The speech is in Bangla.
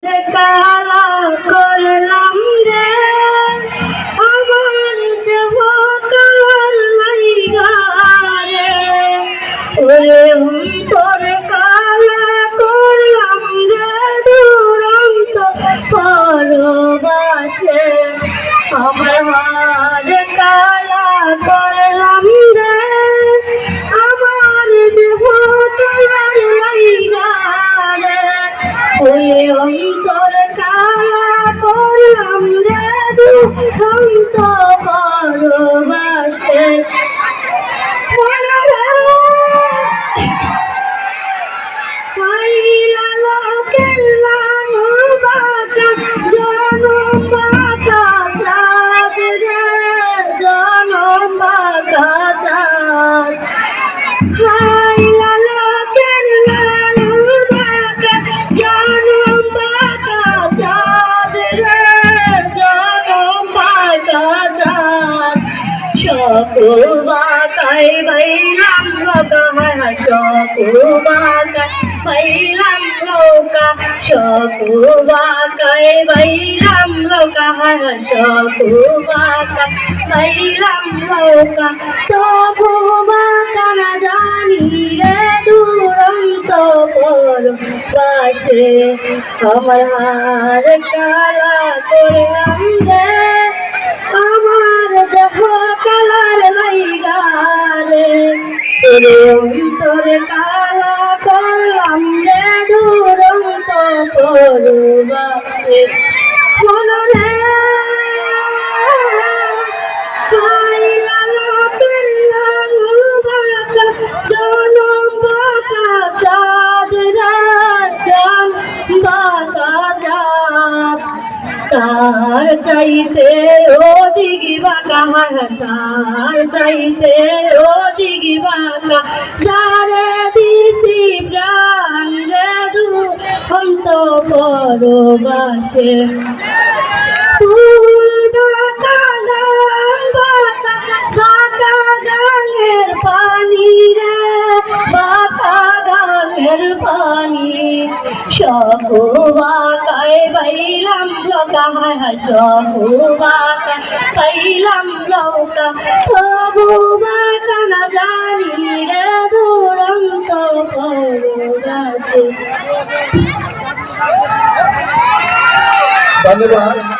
কালা করলাম রে আমার দেহ কাল লাইগা রে ওরে তোর কালা করলাম রে দুরন্ত পরবাসে আমার হার কালা করলাম রে আমার দেহ কাল লাইগা রে ওরে অন্তর কালা করলাম রে দুরন্ত পরবাসে Bakai bailam loka shoku bakai bailam loka shoku bakai bailam loka shoku bakai bailam loka shoku bakana jani re duranto porobashe amar har kala korlam re আমার দেহ কালার লাইগা রে তোরে অন্তরে কালা করলাম রে দুরন্ত পরবাসে মনরে খাইলা লোকের লালবাকা জনম বাকা চাঁদ রে জান বাকা চাঁদ তার চাইতে অধিক বাঁকা তার চাইতে অধিক বাঁকা যারে দিছি প্রাণ রে দুরন্ত পরবাসে বাঁকা গানের পানি রে বাঁকা গানের পানি shoku bakai bailam loka shoku bakai bailam loka shoku bakana jani re duranto porobashe ধন্যবাদ।